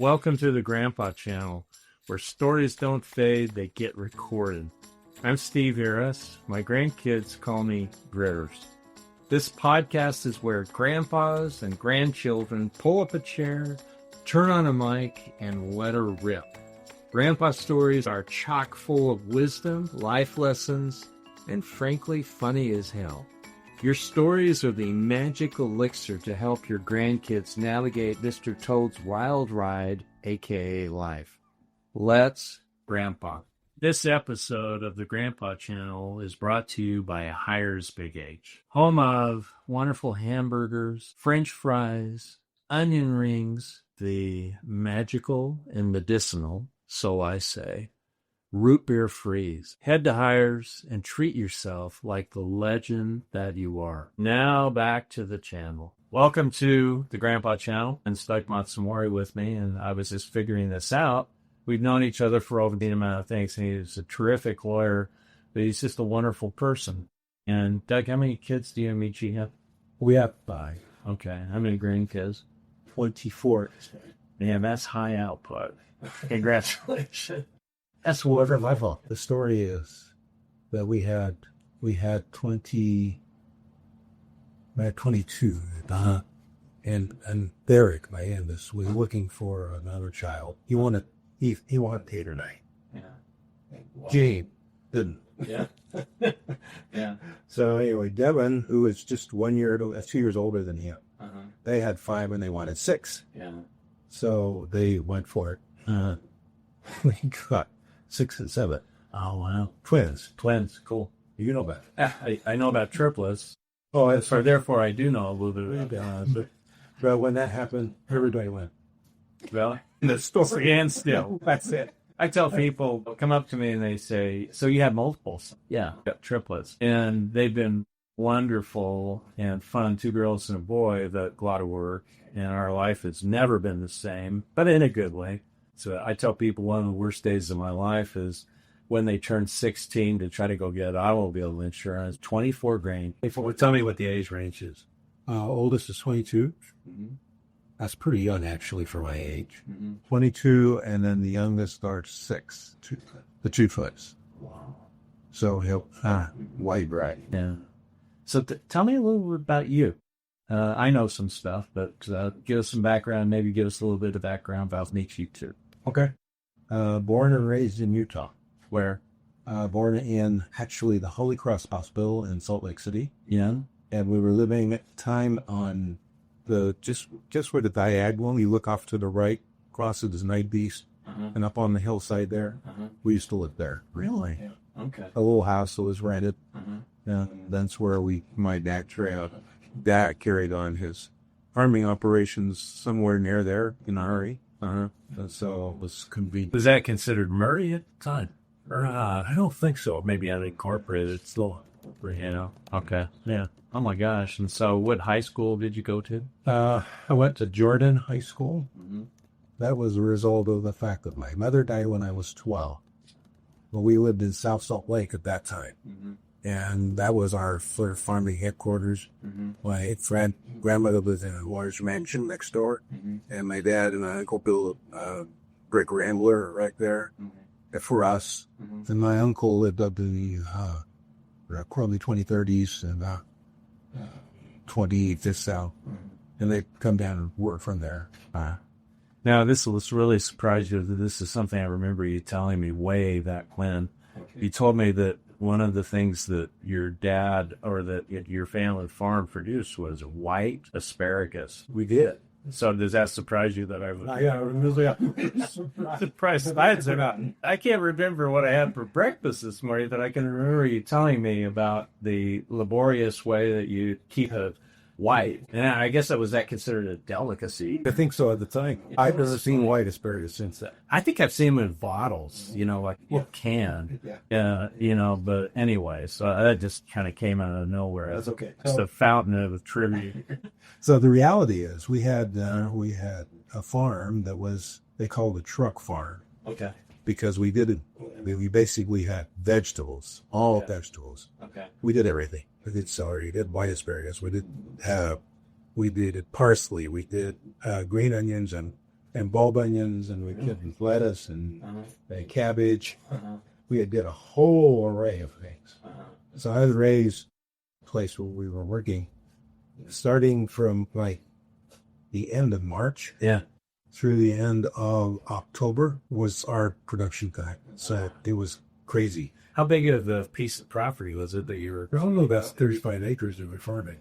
Welcome to the Grandpa Channel, where stories don't fade, they get recorded. I'm Steve Harris. My grandkids call me Gritters. This podcast is where grandpas and grandchildren pull up a chair, turn on a mic, and let her rip. Grandpa stories are chock full of wisdom, life lessons, and frankly, funny as hell. Your stories are the magic elixir to help your grandkids navigate Mr. Toad's wild ride, aka life. Let's Grandpa. This episode of the Grandpa Channel is brought to you by Hires Big H, home of wonderful hamburgers, French fries, onion rings, the magical and medicinal, so I say, root beer freeze. Head to Hires and treat yourself like the legend that you are. Now back to the channel. Welcome to the Grandpa Channel, and Doug Matsumori with me, and I was just figuring this out. We've known each other for over the amount of things, and he's a terrific lawyer, but he's just a wonderful person. And Doug, how many kids do you and Michi have? We have 5. Okay. How many grandkids? 24. Man, that's high output. Congratulations. That's whatever my fault. The story is that we had 22. And Derek, my youngest, was looking for another child. He wanted 8 or 9. Yeah. Gene didn't. Yeah. Yeah. So anyway, Devin, who is just 2 years older than him, Uh-huh. they had 5 and they wanted 6. Yeah. So they went for it. We got 6 and 7. Oh, wow. Twins. Cool. You know about it. I know about triplets. Oh, that's So therefore, I do know a little bit about it. But when that happened, everybody went. Well, The story. stand still. That's it. I tell people, come up to me and they say, so you have multiples? Yeah, got triplets. And they've been wonderful and fun, 2 girls and a boy, that a lot of work. And our life has never been the same, but in a good way. So I tell people one of the worst days of my life is when they turn 16 to try to go get automobile insurance, 24 grand. Well, tell me what the age range is. Oldest is 22. Mm-hmm. That's pretty young, actually, for my age. Mm-hmm. 22, and then the youngest starts 6. The 2 foots. Wow. So he'll wide right. Yeah. So tell me a little bit about you. I know some stuff, but give us some background. Maybe give us a little bit of background about Michi too. Okay. Born and raised in Utah. Where? Born in actually the Holy Cross Hospital in Salt Lake City. Yeah. And we were living at the time on the just where the diagonal, you look off to the right, crosses Night Beast, and up on the hillside there. We used to live there. Really? Yeah. Okay. A little house that was rented. And that's where my dad carried on his farming operations somewhere near there in a hurry. And so it was convenient. Was that considered Murray at the time? I don't think so. Maybe unincorporated still. Okay. Yeah. Oh my gosh. And so what high school did you go to? I went to Jordan High School. That was a result of the fact that my mother died when I was 12. Well, we lived in South Salt Lake at that time. And that was our farming headquarters. My grandmother lived in a large mansion next door. And my dad and my uncle built a brick rambler right there for us. And my uncle lived up in the early 2030s and 25th South. And they'd come down and work from there. Now, this will really surprise you. This is something I remember you telling me way back when. You told me that one of the things that your dad or that your family farm produced was white asparagus. We did. So does that surprise you that I was surprised? I can't remember what I had for breakfast this morning, but I can remember you telling me about the laborious way that you keep it white. And I guess was that considered a delicacy? I think so at the time. I've never seen white asparagus since then. I think I've seen them in bottles, like a can. But anyway, so that just kind of came out of nowhere. That's okay. It's a fountain of trivia. So the reality is we had a farm that they called a truck farm. Okay. Because we basically had vegetables, vegetables. Okay. We did everything. We did celery, we did white asparagus, we did parsley, we did green onions and and bulb onions, and we did lettuce and cabbage. We did a whole array of things. So I was raised in a place where we were working, starting from like the end of March through the end of October was our production time. So it was crazy. How big of a piece of property was it that you were? I don't know, about 35 acres that we're farming.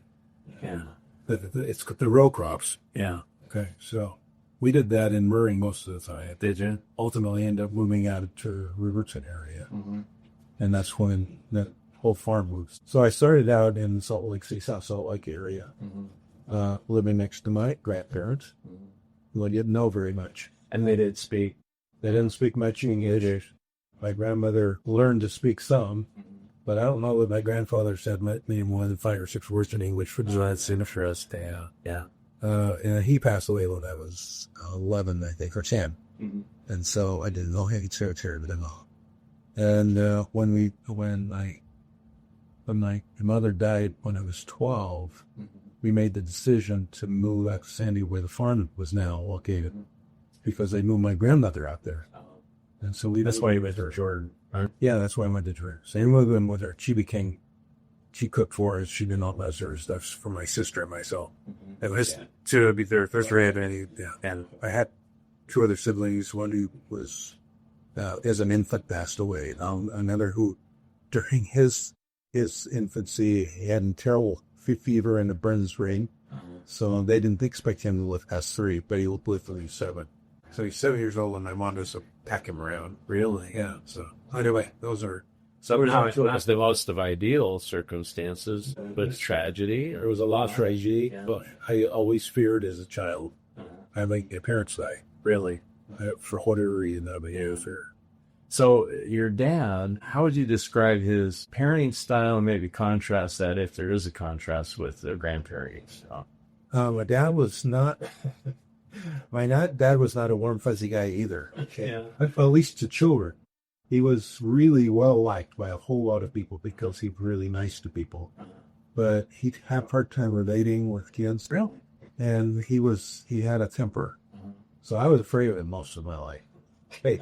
Yeah. It's the row crops. Yeah. Okay, so we did that in Murray most of the time. Did you? Ultimately ended up moving out to Riverton area. And that's when that whole farm moved. So I started out in Salt Lake City, South Salt Lake area, living next to my grandparents, who I didn't know very much. And they didn't speak? They didn't speak much English. My grandmother learned to speak some, but I don't know that my grandfather said maybe more than 5 or 6 words in English. That's interesting. Yeah. And he passed away when I was 11, I think, or 10. And so I didn't know any territory at all. And when my mother died when I was 12, we made the decision to move out to Sandy, where the farm was now located, because they moved my grandmother out there. And so that's why you went to Jordan, right? Yeah, that's why I went to Jordan. Same with her. She cooked for us. She did all that sort of stuff for my sister and myself. It was to be their first grade. And I had 2 other siblings. One who was, as an infant, passed away. Another who, during his infancy, he had a terrible fever and a burns ring. So they didn't expect him to live past 3, but he lived till he was 7. So he's 7 years old, and I wanted to pack him around. Really? Yeah. So anyway, those are. Somehow it was the most of ideal circumstances, but tragedy. There was a lot of tragedy, but I always feared as a child having my parents die. Really? For whatever reason, I began to fear. So your dad, how would you describe his parenting style, and maybe contrast that, if there is a contrast, with the grandparenting style? My dad was not. Dad was not a warm, fuzzy guy either. Yeah. At least to children. He was really well liked by a whole lot of people because he was really nice to people. But he'd have a hard time relating with kids. Really? And he had a temper. So I was afraid of him most of my life. Hey.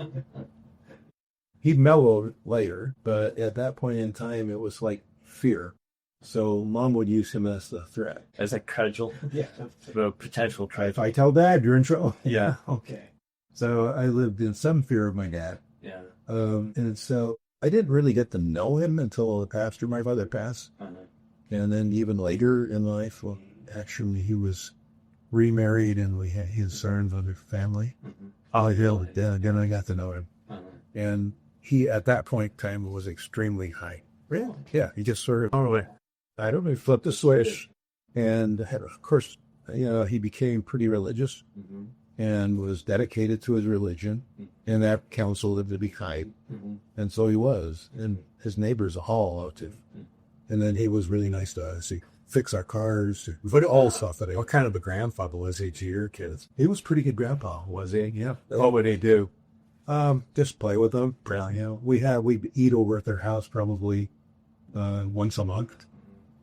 He mellowed later, but at that point in time, it was like fear. So Mom would use him as the threat. As a cudgel? Yeah. A potential cudgel. If I tell Dad, you're in trouble. Yeah. Okay. So I lived in some fear of my dad. Yeah. And so I didn't really get to know him until after my father passed. And then even later in life, well, actually he was remarried and we had his sons on their family. Then I got to know him. And he, at that point in time, was extremely high. Really? Yeah, he just sort of, I don't know. he flipped the switch. And of course, he became pretty religious. And was dedicated to his religion, and that counseled him to be kind. And so he was. And his neighbors all out to him. And then he was really nice to us. He fixed our cars, all stuff. What kind of a grandfather was he to your kids? He was a pretty good grandpa, was he? Yeah. What would he do? Just play with them. We eat over at their house probably once a month.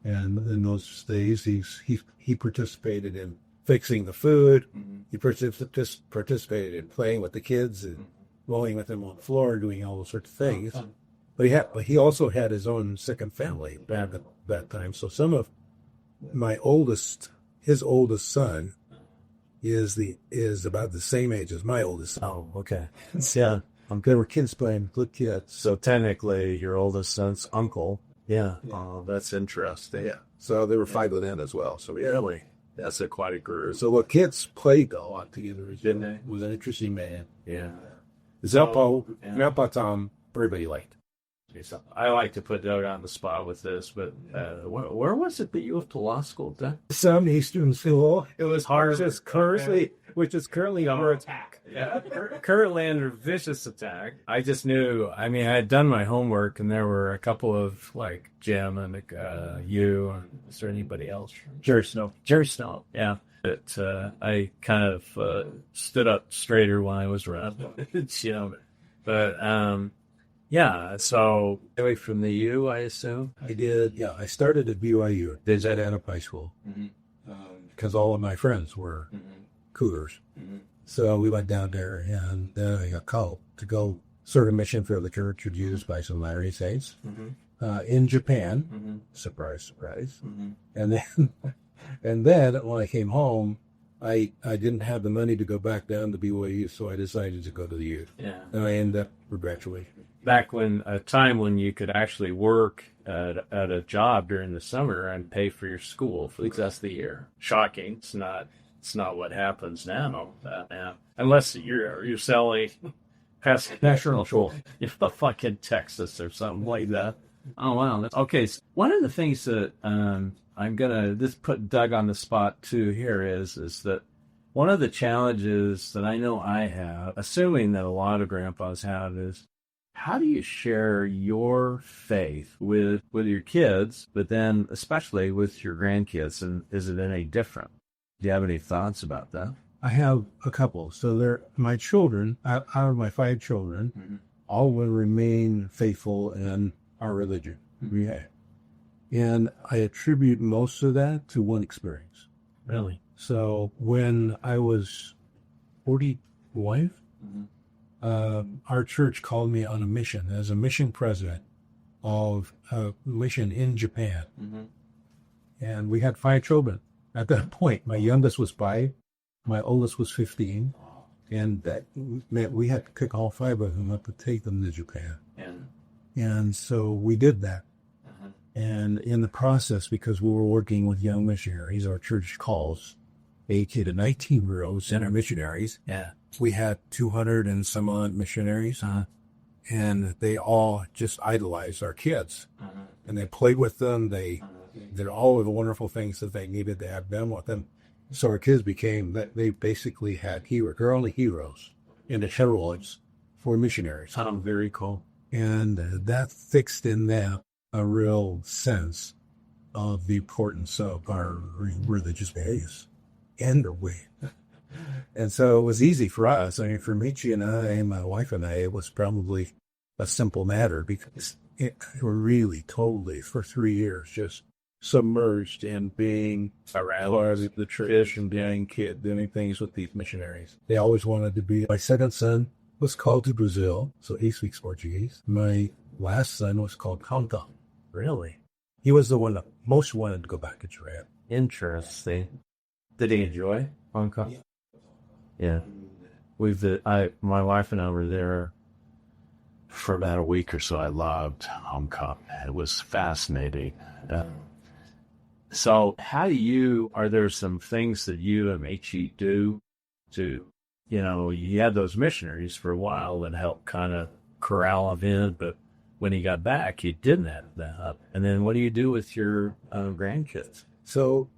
And in those days, he participated in fixing the food. He participated in playing with the kids and rolling with them on the floor, doing all those sorts of things. But he also had his own second family back at that time. So some of his oldest son is about the same age as my oldest son. Oh, okay. Yeah. They were kids playing good kids. So technically your oldest son's uncle. Yeah. Oh, that's interesting. Yeah. So they were 5 of them as well. So really. That's quite a group. So the kids played a lot together. Didn't they? Was an interesting man. Yeah. Grandpa Tom, everybody liked. I like to put Doug on the spot with this, but where was it that you went to law school, Doug? Some Eastern School. It was hard. Which is currently under attack. Yeah, currently under vicious attack. I just knew. I mean, I had done my homework, and there were a couple of like Jim and you. And is there anybody else? Jerry Snow. Yeah. But I kind of stood up straighter when I was around. But. Yeah, so away from the U, I assume? I did, yeah. I started at BYU, Desert High School, because all of my friends were Cougars. So we went down there, and then I got called to go serve a mission for the church used by some Latter-day Saints in Japan. Surprise, surprise. And then, and then when I came home, I didn't have the money to go back down to BYU, so I decided to go to the youth. Yeah. And I ended up for graduation. Back when a time when you could actually work at a job during the summer and pay for your school for the rest of the year. Shocking. It's not what happens now. Unless you're selling pest control in fucking Texas or something like that. Oh wow. Okay. So one of the things that I'm gonna just put Doug on the spot too here is that one of the challenges that I know I have, assuming that a lot of grandpas have, is how do you share your faith with your kids, but then especially with your grandkids, and is it any different? Do you have any thoughts about that? I have a couple. So they're my children, out of my 5 children, all will remain faithful in our religion. And I attribute most of that to one experience. Really? So when I was 41, our church called me on a mission as a mission president of a mission in Japan. And we had 5 children at that point. My youngest was 5, my oldest was 15, and that meant we had to pick all 5 of them up to take them to Japan. And so we did that. And in the process, because we were working with young missionaries, our church calls 18 to 19-year-olds and our missionaries. We had 200 and some odd missionaries, and they all just idolized our kids. And they played with them. They did all of the wonderful things that they needed to have done with them. So our kids became that they basically had heroes. They're only heroes in the heroics for missionaries. Very cool. And that fixed in them a real sense of the importance of our religious values and the way. And so it was easy for us. I mean, for Michi and I, and my wife and I, it was probably a simple matter because we're really totally, for 3 years, just submerged in being around the church and doing things with these missionaries. They always wanted to be. My second son was called to Brazil, so he speaks Portuguese. My last son was called Hong Kong. Really? He was the one that most wanted to go back to Japan. Interesting. Did he enjoy Hong Kong? Yeah. My wife and I were there for about a week or so. I loved Hong Kong. It was fascinating. So are there some things that you and Michi do to, you had those missionaries for a while that helped kind of corral them in, but when he got back, he didn't have that. And then what do you do with your grandkids? So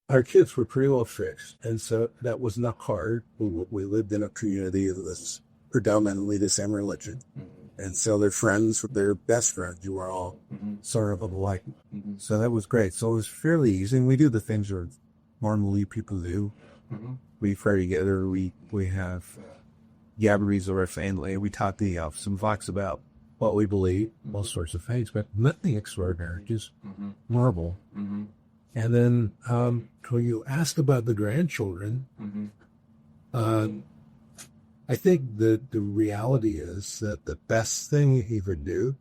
our kids were pretty well fixed, and so that was not hard. We lived in a community that was predominantly the same religion. And so their friends, their best friends, you were all sort of alike. So that was great. So it was fairly easy. And we do the things that normally people do. We pray together. We have gatherings of our family. We talk to some folks about what we believe, all sorts of things, but nothing extraordinary, just normal. And then when you asked about the grandchildren, I think that the reality is that the best thing you could do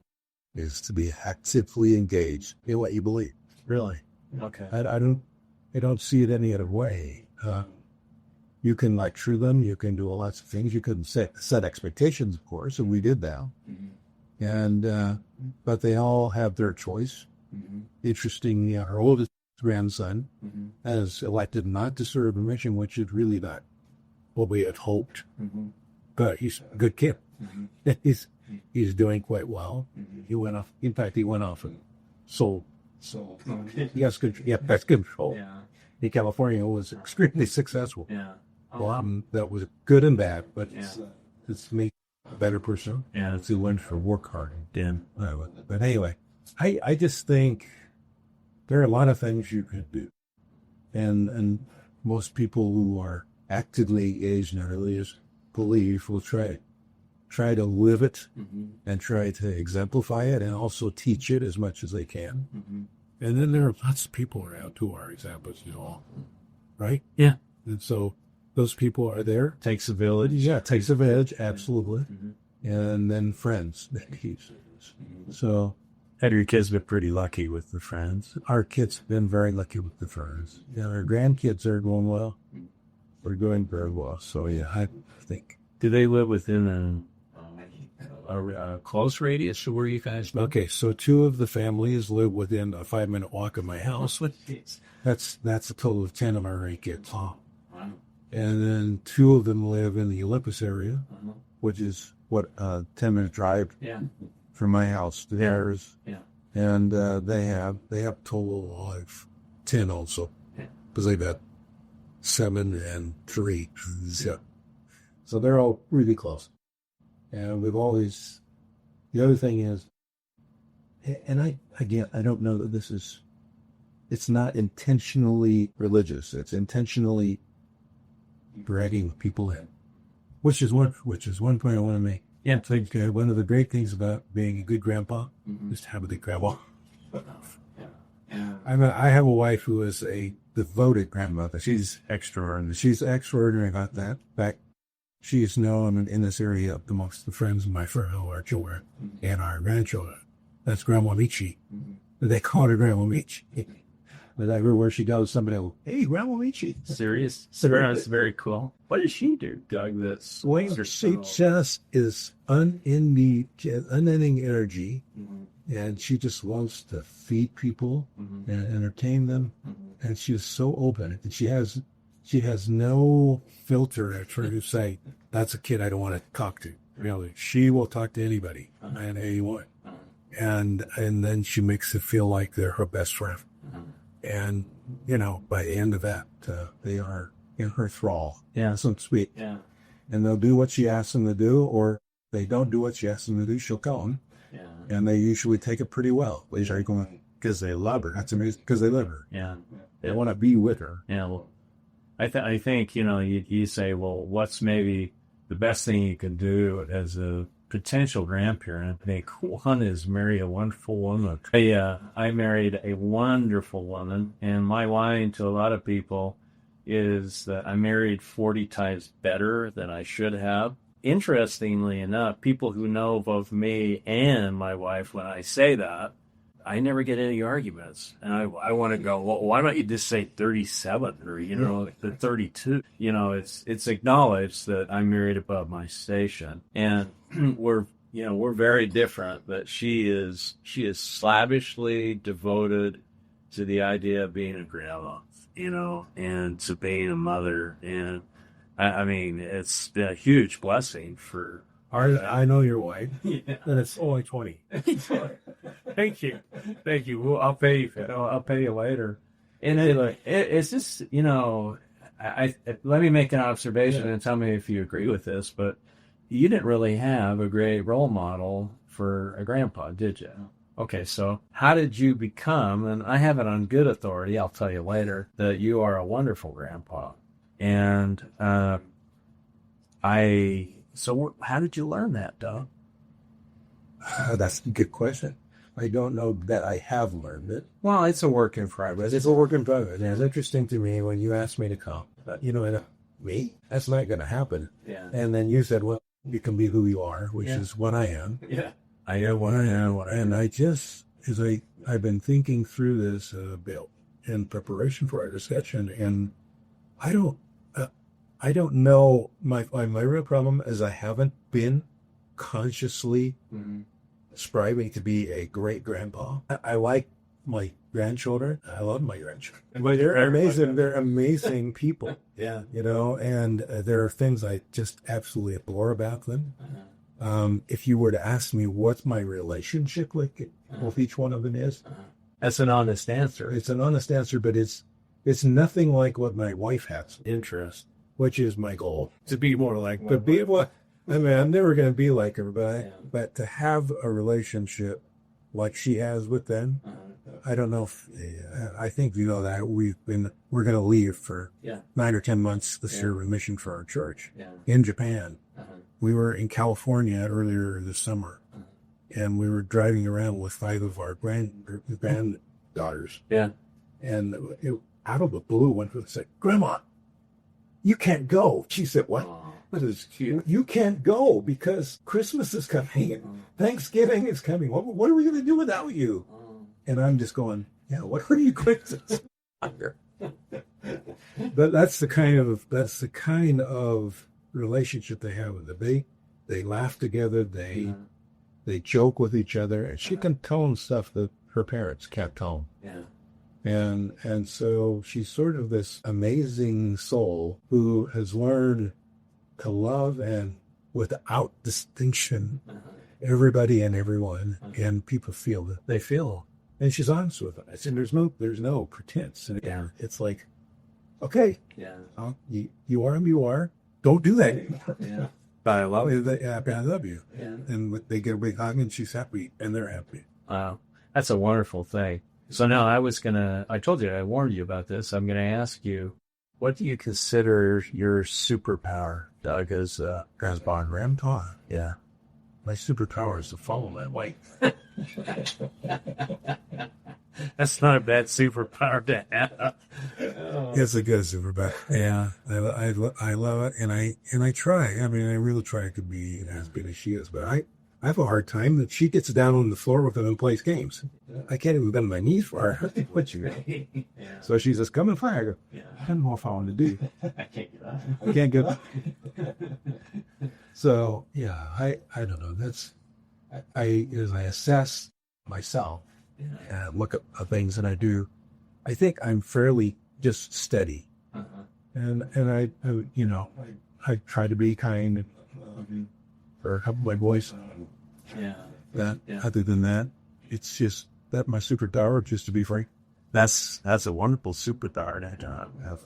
is to be actively engaged in what you believe. Really? Okay. I don't see it any other way. You can lecture them. You can do lots of things. You can set expectations, of course, and we did that. And but they all have their choice. Interestingly, our oldest grandson has elected not to serve a mission, which is really not what we had hoped. But he's a good kid. He's doing quite well. He went off. In fact, he went off and sold. He has good. Yeah, that's good control. In California, was extremely successful. That was good and bad, but it's made a better person. To learn to work hard. But anyway, I just think there are a lot of things you can do, and most people who are actively engaged in religious belief will try to live it and try to exemplify it and also teach it as much as they can. And then there are lots of people around who are examples, right? Yeah. And so those people are there. Takes a village. Yeah, it takes a village, absolutely. And then friends. So Have your kids been pretty lucky with the friends? our kids have been very lucky with the friends. Yeah, our grandkids are going well. We're going very well. So yeah, I think. Do they live within a close radius of where you guys live? Okay, so two of the families live within a 5-minute walk of my house. That's a total of 10 of our 8 kids. Oh, wow. And then 2 of them live in the Olympus area, which is what 10-minute drive from my house to theirs. Yeah. And they have a total of 10 also, because they've got 7 and 3. So they're all really close. And we've always, the other thing is, and I don't know that this is, it's not intentionally religious. It's intentionally dragging people in, which is one point I want to make. Yeah. I think one of the great things about being a good grandpa is to have a good grandpa. I have a wife who is a devoted grandmother. She's extraordinary. She's extraordinary about that. In fact, she is known in this area amongst the friends of my friend, our children and our grandchildren. That's Grandma Michi. They call her Grandma Michi. But everywhere she goes, somebody will, hey, Grandma Michi. Serious? That's very cool. What does she do, Doug, that swings her She just is unending energy, and she just loves to feed people and entertain them, and she is so open. And she has no filter at her to say, that's a kid I don't want to talk to. Really, she will talk to anybody and anyone, and then she makes it feel like they're her best friend. And by the end of that, they are in her thrall. Yeah, so sweet. Yeah, and they'll do what she asks them to do, or they don't do what she asks them to do. She'll call them. Yeah, and they usually take it pretty well. Because they love her. That's amazing. Because they love her. Yeah, they want to be with her. Yeah. Well, I think you say, well, what's maybe the best thing you can do as a potential grandparent? I think one is marry a wonderful woman. I married a wonderful woman, and my line to a lot of people is that I married 40 times better than I should have. Interestingly enough, people who know both me and my wife, when I say that, I never get any arguments. And I want to go, well, why don't you just say 37 or, the 32? It's acknowledged that I'm married above my station. And we're very different, but she is slavishly devoted to the idea of being a grandma, and to being a mother. And I mean, it's been a huge blessing for I know your wife, and it's only 20. Thank you. Well, I'll pay you. I'll pay you later. And it's just, let me make an observation and tell me if you agree with this. But you didn't really have a great role model for a grandpa, did you? Okay, so how did you become? And I have it on good authority. I'll tell you later that you are a wonderful grandpa. And So how did you learn that, Doug? That's a good question. I don't know that I have learned it. Well, it's a work in progress. It's a work in progress. And it's interesting to me when you asked me to come. But, me? That's not going to happen. Yeah. And then you said, well, you can be who you are, which is what I am. Yeah. I am what I am. And I just, I've been thinking through this bill in preparation for our discussion, and I don't know. My real problem is I haven't been consciously striving to be a great grandpa. I like my grandchildren. I love my grandchildren. But they're amazing. They're amazing people. Yeah. And there are things I just absolutely adore about them. If you were to ask me what's my relationship with each one of them is, that's an honest answer. It's an honest answer, but it's nothing like what my wife has. Interest. Which is my goal. To be more like her. I'm never going to be like her, but to have a relationship like she has with them, I don't know if, I think that we're going to leave for 9 or 10 months this year with mission for our church in Japan. We were in California earlier this summer, and we were driving around with 5 of our granddaughters. Yeah. And out of the blue, one of them said, "Grandma, you can't go. She said, what? What is cute? You can't go because Christmas is coming and Thanksgiving is coming. What are we going to do without you? And I'm just going, yeah, what are you going to do? But that's the kind of relationship they have with it. They laugh together, they joke with each other, and she can tell them stuff that her parents can't tell them. Yeah. And so she's sort of this amazing soul who has learned to love and without distinction everybody and everyone, and people feel that they feel. And she's honest with us, and there's no pretense. And it's like, okay, you are who you are. Don't do that anymore. Yeah. But I love you. I love you. Yeah. And they get a big hug, and she's happy, and they're happy. Wow, that's a wonderful thing. So now I told you, I warned you about this. I'm going to ask you, what do you consider your superpower, Doug, as grandpa and grandpa? Yeah. My superpower is to follow that way. That's not a bad superpower to have. It's a good superpower. Yeah, I love it, and I try. I mean, I really try to be as big as she is, but I have a hard time that she gets down on the floor with them and plays games. I can't even bend my knees for her. What you mean? Yeah. So she says, "Come and play." I go, I don't know if I want to do. I can't get up. I can't get up. So yeah, I don't know. That's as I assess myself and look at things that I do, I think I'm fairly just steady, and I try to be kind for a couple of my boys. Other than that, it's just that my superpower, just to be frank. That's a wonderful superpower that I have.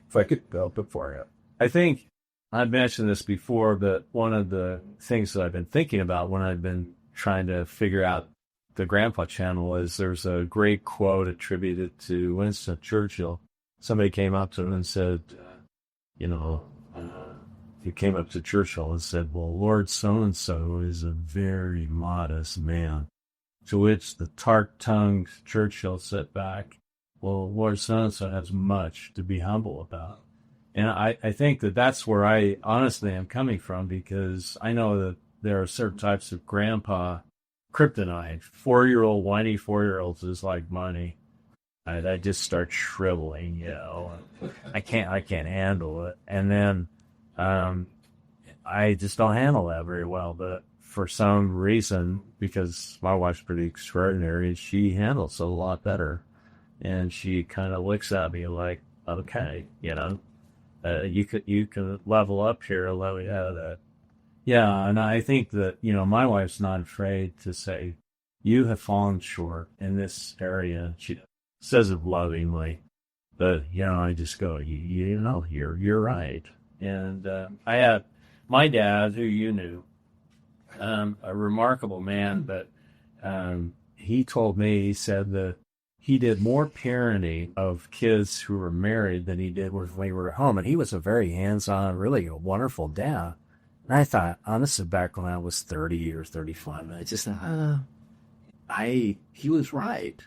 If I could develop it for you. I think I've mentioned this before, but one of the things that I've been thinking about when I've been trying to figure out the Grandpa channel is there's a great quote attributed to Winston Churchill. Somebody came up to him and said, he came up to Churchill and said, well, Lord so-and-so is a very modest man. To which the tart-tongued Churchill said back, well, Lord so-and-so has much to be humble about. And I think that that's where I honestly am coming from, because I know that there are certain types of grandpa kryptonite. 4-year-old, whiny 4-year-olds is like money. I just start shriveling, I can't handle it. And then I just don't handle that very well. But for some reason, because my wife's pretty extraordinary, she handles it a lot better. And she kind of looks at me like, okay, you can level up here, that. Yeah, and I think that, my wife's not afraid to say, you have fallen short in this area. She says it lovingly, but, I just go, you're right. And I had my dad, who you knew, a remarkable man, but he told me, he said that he did more parenting of kids who were married than he did when we were at home. And he was a very hands-on, really a wonderful dad. And I thought, honestly, back when I was 30 or 35, I just thought, he was right.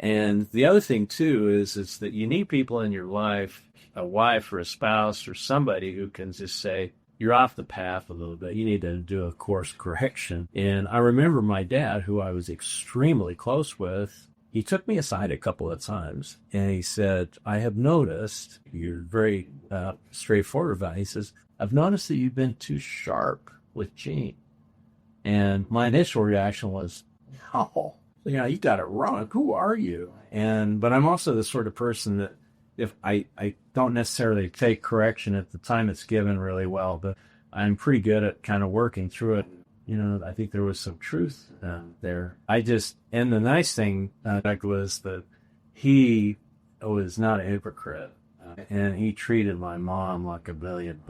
And the other thing, too, is that you need people in your life, a wife or a spouse or somebody who can just say, you're off the path a little bit. You need to do a course correction. And I remember my dad, who I was extremely close with, he took me aside a couple of times, and he said, I have noticed, you're very straightforward about it. He says, I've noticed that you've been too sharp with Jean. And my initial reaction was, oh, you got it wrong. Who are you? But I'm also the sort of person that if I don't necessarily take correction at the time it's given really well, but I'm pretty good at kind of working through it. I think there was some truth there. And the nice thing, Doug, was that he was not a hypocrite. And he treated my mom like $1 billion.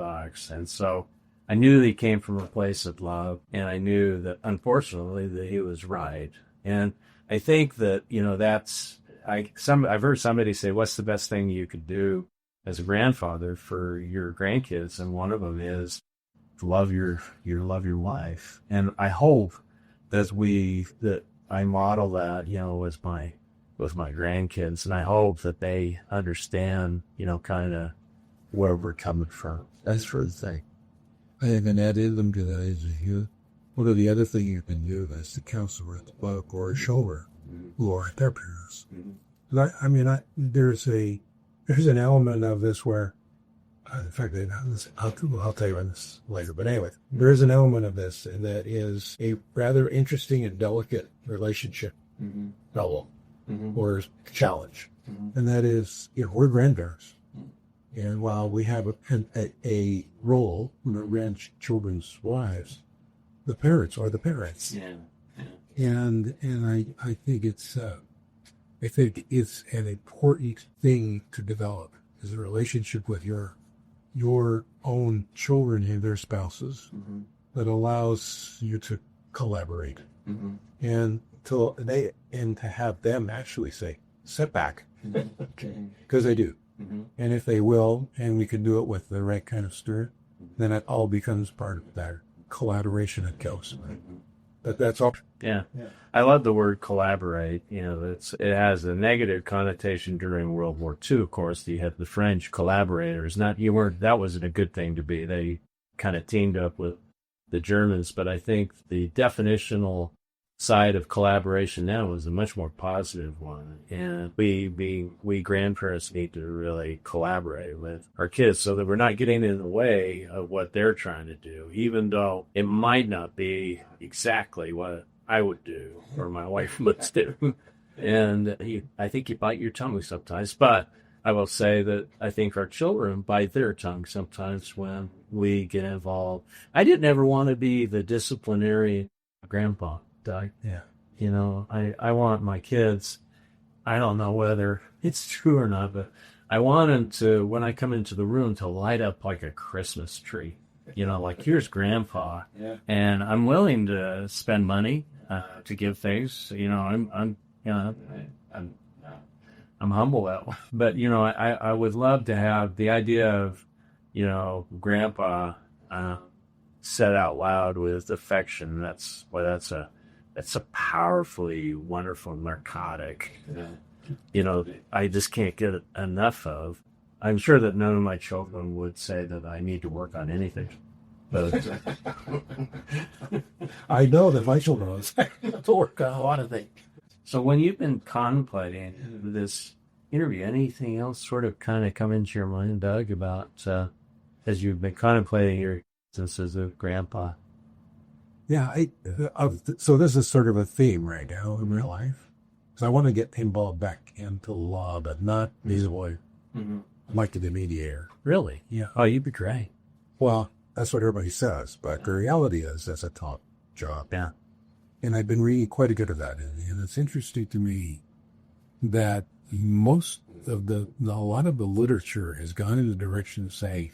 And so I knew that he came from a place of love, and I knew that, unfortunately, that he was right. And I think that, I've heard somebody say, what's the best thing you could do as a grandfather for your grandkids? And one of them is to love your wife. And I hope that I model that, with my grandkids. And I hope that they understand, kind of where we're coming from. That's for the thing. I even added them to that is one of the other things you can do is to counsel at the book or a shoulder who are their parents. There's an element of this where, in fact, I'll tell you about this later. But anyway, there is an element of this, and that is a rather interesting and delicate relationship problem or challenge, and that is, we're grandparents, and while we have a role, we're grandchildren's wives, the parents are the parents. And I think it's an important thing to develop is a relationship with your own children and their spouses that allows you to collaborate and to have them actually say, sit back, because they do. And if they will, and we can do it with the right kind of spirit, then it all becomes part of that collaboration that goes. But that's all. Yeah. I love the word collaborate. It has a negative connotation during World War II. Of course, you had the French collaborators. That wasn't a good thing to be. They kind of teamed up with the Germans. But I think the definitional side of collaboration now is a much more positive one. And we grandparents need to really collaborate with our kids so that we're not getting in the way of what they're trying to do, even though it might not be exactly what I would do or my wife would do. And I think you bite your tongue sometimes. But I will say that I think our children bite their tongue sometimes when we get involved. I didn't ever want to be the disciplinarian grandpa, Doug. Yeah. I want my kids, I don't know whether it's true or not, but I want them to, when I come into the room, to light up like a Christmas tree. Like, here's grandpa. Yeah. And I'm willing to spend money to give things. I'm humble that way. But, I would love to have the idea of, grandpa said out loud with affection. That's a powerfully wonderful narcotic. I just can't get enough of. I'm sure that none of my children would say that I need to work on anything. But I know that my children will say to work on a lot of things. So when you've been contemplating this interview, anything else sort of kind of come into your mind, Doug, about as you've been contemplating your existence as a grandpa? Yeah, so this is sort of a theme right now in real life. So I want to get involved back into law, but not be the way like the mediator. Really? Yeah. Oh, you'd be great. Well, that's what everybody says, but the reality is that's a top job. Yeah. And I've been reading quite a bit of that, and it's interesting to me that most of a lot of the literature has gone in the direction of saying,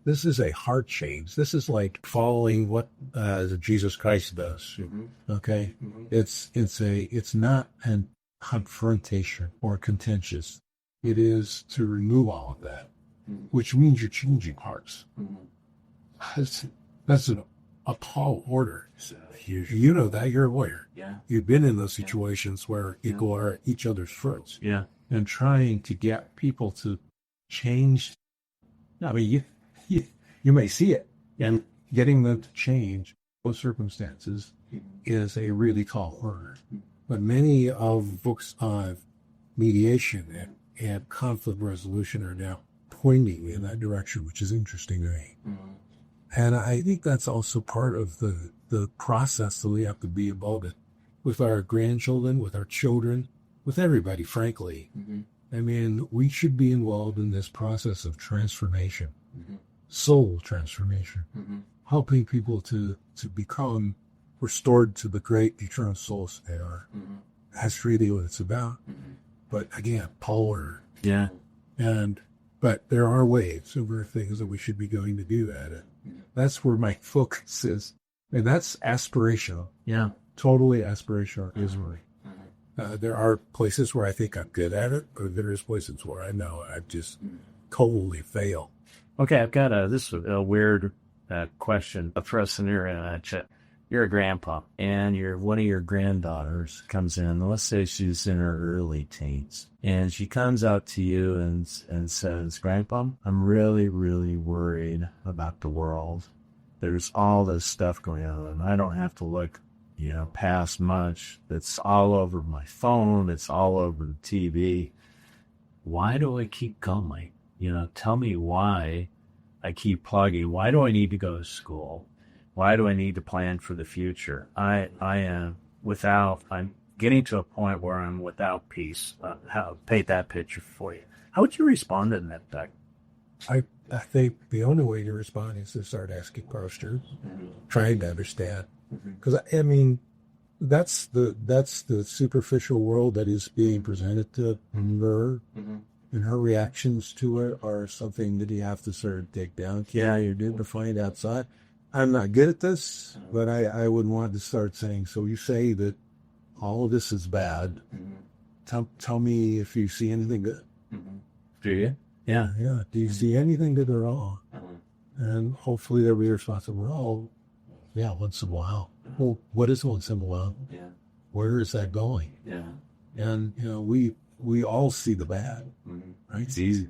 this is a heart change. This is like following what Jesus Christ does. Okay, it's not an confrontation or contentious. It is to remove all of that, which means you're changing hearts. That's a tall order. You know that, you're a lawyer. Yeah, you've been in those situations where people are at each other's throats. Yeah, and trying to get people to change. I mean, you may see it, and getting them to change those circumstances is a really tall order. But many of books on mediation and conflict resolution are now pointing in that direction, which is interesting to me. And I think that's also part of the process that we have to be involved in with our grandchildren, with our children, with everybody, frankly. I mean, we should be involved in this process of transformation. Soul transformation, helping people to become restored to the great eternal souls they are. That's really what it's about. But again, polar. Yeah. But there are ways, there are things that we should be going to do at it. That's where my focus is. And that's aspirational. Yeah. Totally aspirational, isn't it? There are places where I think I'm good at it, but there is places where I know I've just totally failed. Okay, I've got a weird question, a thrust scenario at you. you're a grandpa, and one of your granddaughters comes in. Let's say she's in her early teens, and she comes out to you and says, "Grandpa, I'm really, really worried about the world. There's all this stuff going on, and I don't have to look, past much. It's all over my phone. It's all over the TV. Why do I keep going? Tell me why I keep plugging. Why do I need to go to school? Why do I need to plan for the future? I'm getting to a point where I'm without peace. Paint that picture for you. How would you respond to that, Doug?" I think the only way to respond is to start asking questions, trying to understand. Because that's the superficial world that is being presented to her, and her reactions to it are something that you have to sort of dig down. Yeah, you're doing to find outside. I'm not good at this, but I would want to start saying, so you say that all of this is bad. Tell me if you see anything good. Do you? Yeah. Yeah. Do you see anything good or wrong? And hopefully they'll be responsible. Oh, yeah, once in a while. Well, what is once in a while? Yeah. Where is that going? Yeah. And, we all see the bad, right? It's easy.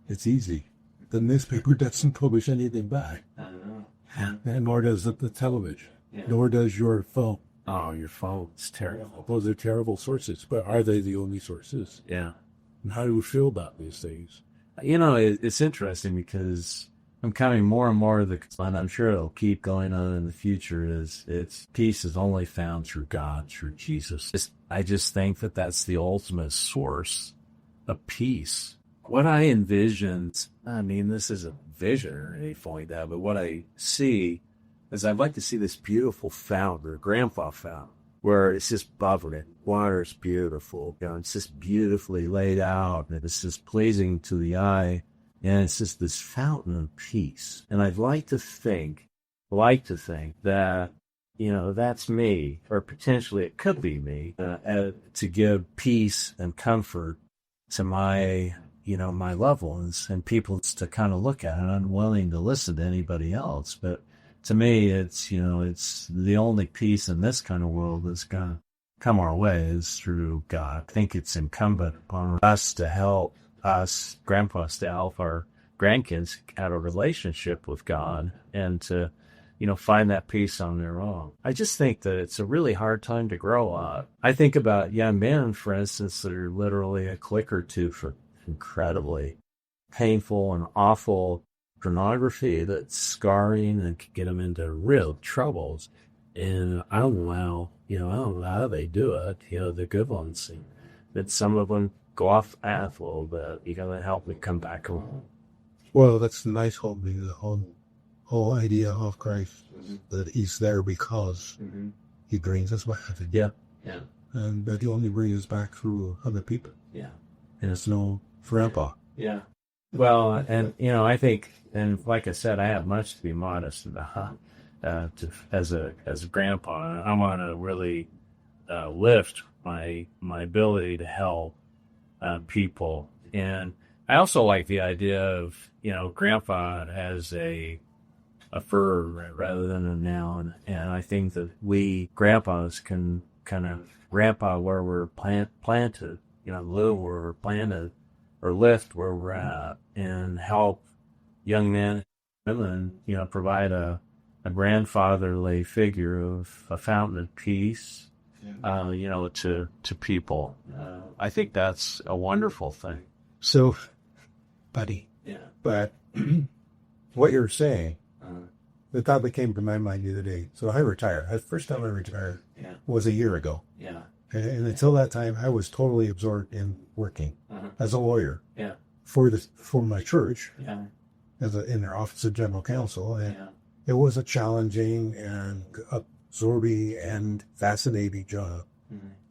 It's easy. The newspaper doesn't publish anything bad. I don't know. And nor does the television, Yeah. nor does your phone. Oh, your phone's terrible. Those are terrible sources, but are they the only sources? Yeah. And how do you feel about these things? It's interesting because I'm coming more and more to the, and I'm sure it'll keep going on in the future, it's peace is only found through God, through Jesus. I just think that that's the ultimate source of peace. What I envisioned, this is a vision or anything like that, but what I see is I'd like to see this beautiful fountain, or grandpa fountain, where it's just bubbling. Water's beautiful. It's just beautifully laid out, and it's just pleasing to the eye. And it's just this fountain of peace. And I'd like to think that, that's me, or potentially it could be me, to give peace and comfort to my loved ones and people to kind of look at. And I'm willing to listen to anybody else. But to me, it's the only peace in this kind of world that's going to come our way is through God. I think it's incumbent upon us to help us grandpas to help our grandkids have a relationship with God and to, find that peace on their own. I just think that it's a really hard time to grow up. I think about young men, for instance, that are literally a click or two for incredibly painful and awful pornography that's scarring and can get them into real troubles. And I don't know how they do it, the good ones. That some of them go off the path a little bit. You got to help me come back home. Well, that's the nice whole idea of Christ, that he's there because he brings us back. Yeah. And that he only brings us back through other people. Yeah. And it's no grandpa. Yeah. Well, and, I think, and like I said, I have much to be modest about. As a grandpa, I want to really lift my ability to help people. And I also like the idea of, grandpa as a verb rather than a noun. And I think that we grandpas can kind of grandpa where we're planted, live where we're planted, or lift where we're at, and help young men and women, provide a grandfatherly figure of a fountain of peace, to people. I think that's a wonderful thing. So, buddy. Yeah. But what you're saying, the thought that came to my mind the other day. So I retired. The first time I retired was a year ago. Yeah. And until that time, I was totally absorbed in working as a lawyer for my church in their office of general counsel. And it was a challenging and absorbing and fascinating job.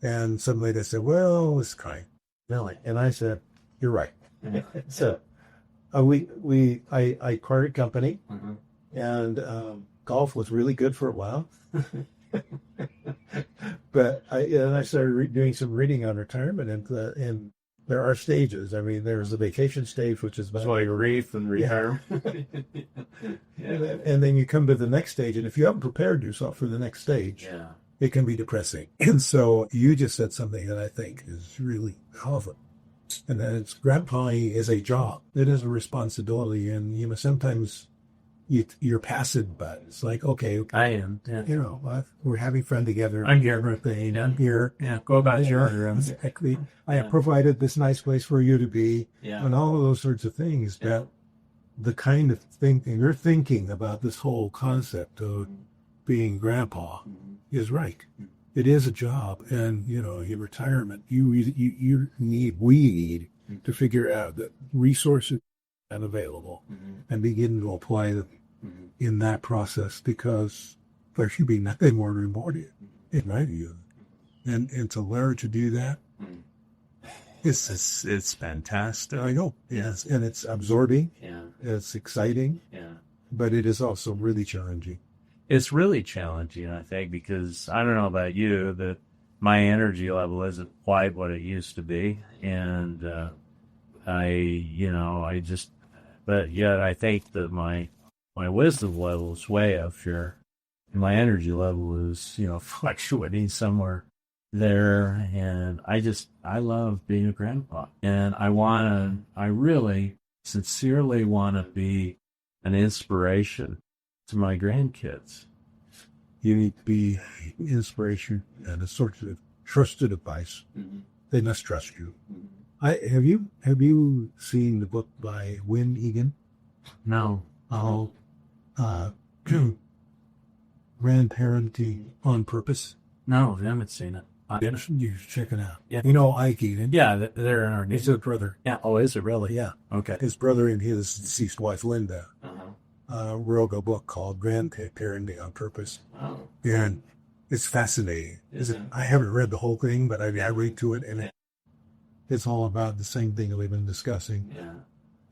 And somebody that said, well, it's kind. Really? And I said, you're right. So I acquired company, and golf was really good for a while. But I started doing some reading on retirement, and there are stages. I mean, there's the vacation stage, which is It's like grief and retirement. and then you come to the next stage, and if you haven't prepared yourself for the next stage, it can be depressing. And so you just said something that I think is really relevant, and that it's grandpaing is a job. It is a responsibility, and you know sometimes you're passive, but it's like, okay, I am. Yeah. you know, we're having fun together. I'm here. Birthday, I'm here. Yeah. Go about your Exactly. I have provided this nice place for you to be, and all of those sorts of things. That the kind of thinking you're thinking about this whole concept of being grandpa is right. It is a job, and you know, your retirement, we need to figure out the resources and available, and begin to apply them in that process, because there should be nothing more rewarding in my view, and to learn to do that. It's fantastic. I know. Yes, and it's absorbing. Yeah, it's exciting. Yeah, but it is also really challenging. It's really challenging, I think, because I don't know about you, that my energy level isn't quite what it used to be, and but yet I think that my wisdom level is way up here. My energy level is, fluctuating somewhere there, and I love being a grandpa, and I really sincerely want to be an inspiration to my grandkids. You need to be inspiration and a sort of trusted advice. They must trust you. Have you seen the book by Wynne Egan? No. Grandparenting on Purpose? No, I haven't seen it. You should check it out. Yeah. You know Ike Egan? Yeah, they're in our neighborhood. He's his brother. Yeah. Oh, is it really? Yeah. Okay. His brother and his deceased wife, Linda, wrote a book called Grandparenting on Purpose. Oh. And it's fascinating. I haven't read the whole thing, but I read to it, and it's all about the same thing that we've been discussing. Yeah.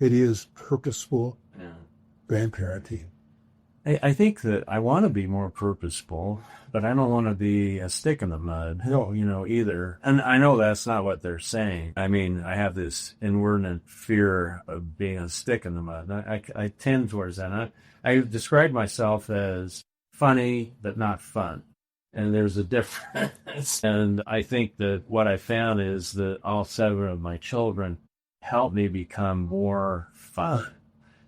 It is purposeful grandparenting. I think that I want to be more purposeful, but I don't want to be a stick in the mud, either. And I know that's not what they're saying. I mean, I have this inordinate fear of being a stick in the mud. I tend towards that. I describe myself as funny, but not fun. And there's a difference. And I think that what I found is that all 7 of my children helped me become more fun,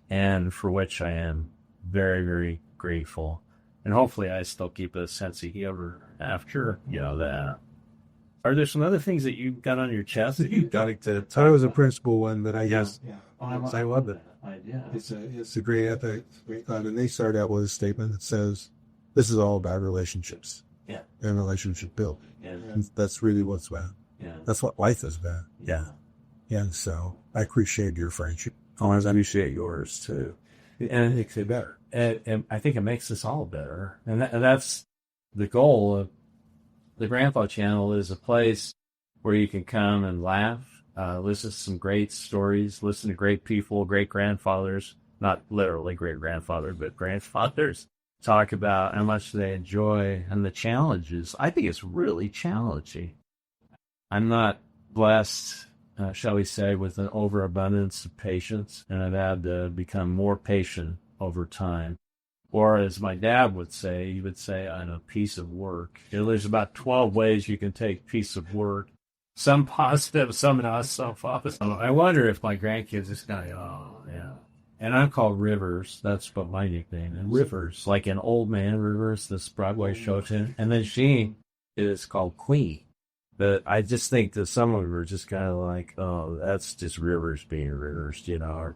and for which I am very, very grateful. And hopefully I still keep a sense of humor after, that. Are there some other things that you've got on your chest that you've got to talk That was a principle one that I guess. Yeah. I love it. It's a great ethic. And they start out with a statement that says, this is all about relationships. Yeah. And relationship building. Yeah. And that's really what's about. Yeah. That's what life is about. Yeah. And so I appreciate your friendship. I appreciate yours too. And it makes it better. And I think it makes us all better. And that's the goal of the Grandpa Channel, is a place where you can come and laugh, listen to some great stories, listen to great people, great grandfathers, not literally great grandfathers, but grandfathers, talk about how much they enjoy and the challenges. I think it's really challenging. I'm not blessed, shall we say, with an overabundance of patience, and I've had to become more patient over time. Or as my dad would say, he would say, on a piece of work. There's about 12 ways you can take piece of work. Some positive, some not so positive. I wonder if my grandkids is going, oh, yeah. And I'm called Rivers. That's what my nickname is. Rivers, like an Old Man Rivers, this Broadway show tune. And then she is called Queen. But I just think that some of them are just kind of like, oh, that's just Rivers being Rivers, or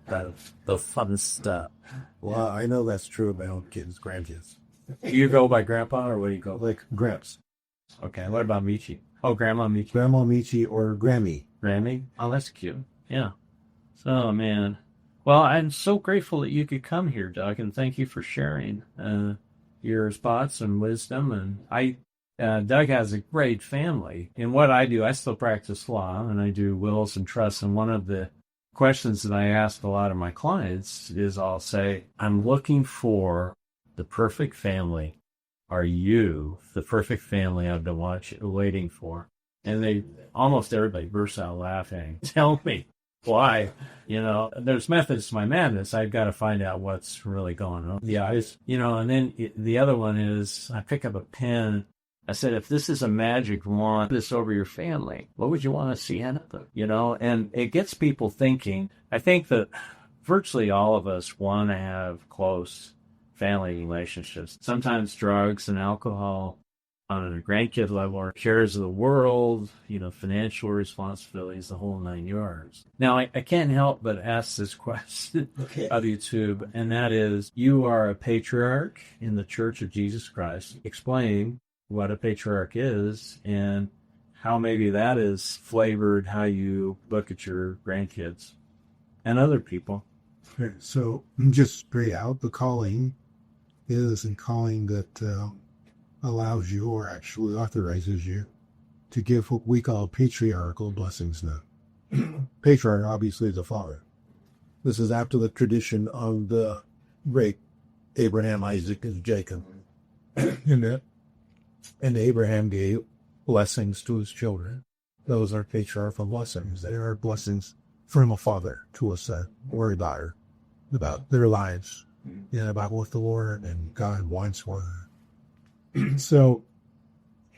the fun stuff. Well, I know that's true of my own kids, grandkids. You go by Grandpa, or what do you go? Like Gramps. Okay, what about Michi? Oh, Grandma Michi. Grandma Michi or Grammy. Grammy? Oh, that's cute. Yeah. So, man. Well, I'm so grateful that you could come here, Doug, and thank you for sharing your thoughts and wisdom. And Doug has a great family. In what I do, I still practice law, and I do wills and trusts. And one of the questions that I ask a lot of my clients is, I'll say, I'm looking for the perfect family. Are you the perfect family I've been waiting for? And almost everybody bursts out laughing. Tell me why. There's methods to my madness. I've got to find out what's really going on. And then the other one is I pick up a pen. I said, if this is a magic wand, this over your family, what would you want to see in it? And it gets people thinking. I think that virtually all of us want to have close family relationships. Sometimes drugs and alcohol on a grandkid level or cares of the world, financial responsibilities, the whole 9 yards. Now, I can't help but ask this question of YouTube, and that is, you are a patriarch in the Church of Jesus Christ. Explain what a patriarch is and how maybe that is flavored how you look at your grandkids and other people. Okay, so just straight out, the calling is a calling that allows you or actually authorizes you to give what we call patriarchal blessings now. Patriarch obviously is a father. This is after the tradition of the great Abraham, Isaac, and Jacob. And Abraham gave blessings to his children. Those are patriarchal blessings. They are blessings from a father to a son or a daughter about their lives and about what the Lord and God wants for them. So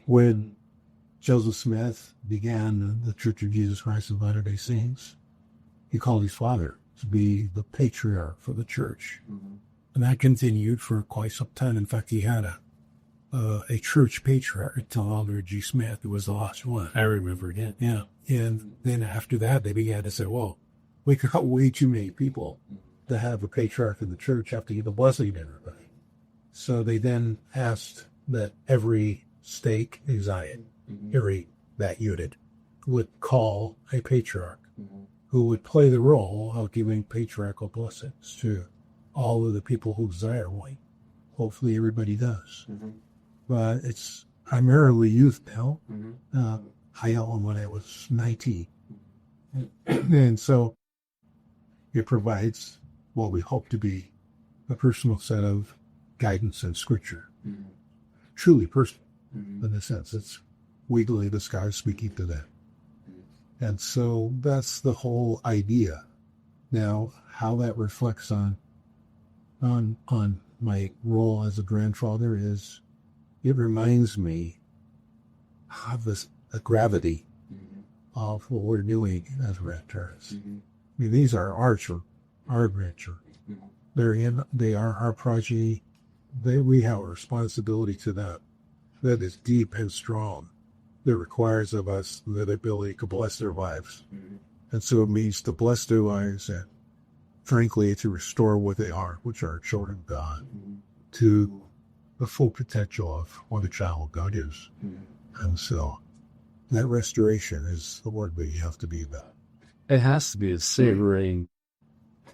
when Joseph Smith began the Church of Jesus Christ of Latter-day Saints, he called his father to be the patriarch for the church. Mm-hmm. And that continued for quite some time. In fact, he had a church patriarch until Elder G. Smith, who was the last one. I remember it. Yeah. And then after that, they began to say, well, we got way too many people to have a patriarch in the church after the blessing of everybody. So they then asked that every stake in Zion, that unit, would call a patriarch who would play the role of giving patriarchal blessings to all of the people who desire one. Hopefully everybody does. But it's primarily youth now. I own when I was 19. And so it provides what we hope to be a personal set of guidance and scripture. Truly personal, in a sense. It's legally the sky speaking to them. And so that's the whole idea. Now, how that reflects on my role as a grandfather is, it reminds me of the gravity of what we're doing as grandparents. I mean, these are our grandchildren. They are our progeny. We have a responsibility to them that is deep and strong, that requires of us the ability to bless their lives. And so it means to bless their lives and, frankly, to restore what they are, which are children of God, to the full potential of what a child of God is. And so that restoration is the word we have to be about. It has to be a savoring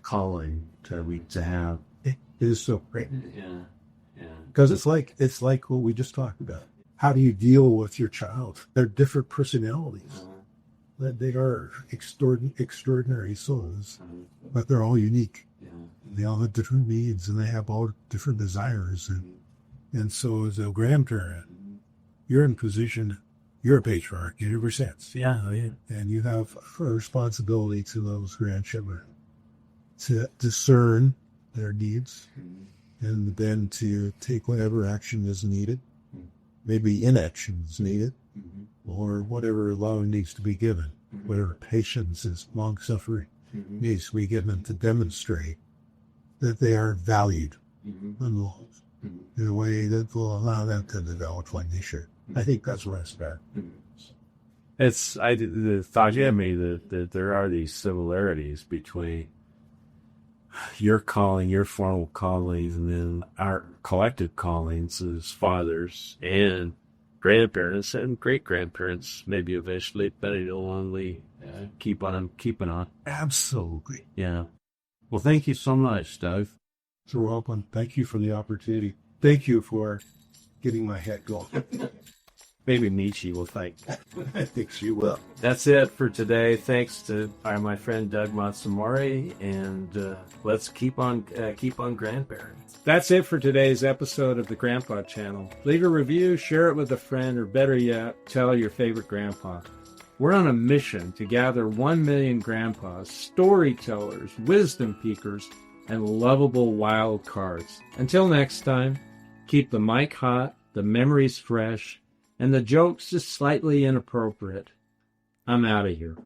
calling to have. It is so great. Yeah. Because it's like what we just talked about. How do you deal with your child? They're different personalities. That they are extraordinary souls, but they're all unique. They all have different needs, and they have all different desires. And so as a grandparent, you're in position, you're a patriarch in every sense. Yeah. And you have a responsibility to those grandchildren to discern their needs and then to take whatever action is needed. Maybe inaction is needed, or whatever love needs to be given, whatever patience is long-suffering needs to be given to demonstrate that they are valued and loved in a way that will allow them to develop like they should. I think that's what it's about. The thought you had me that there are these similarities between your calling, your formal callings, and then our collective callings as fathers and grandparents and great-grandparents, maybe eventually, but it'll only keep on keeping on. Absolutely. Yeah. Well, thank you so much, Doug. You're welcome. Thank you for the opportunity. Thank you for getting my head going. Maybe Michi will thank me. I think she will. That's it for today. Thanks to my friend Doug Matsumori, and let's keep on grandparenting. That's it for today's episode of the Grandpa Channel. Leave a review, share it with a friend, or better yet, tell your favorite grandpa. We're on a mission to gather 1 million grandpas, storytellers, wisdom peakers, and lovable wild cards. Until next time, keep the mic hot, the memories fresh, and the jokes just slightly inappropriate. I'm out of here.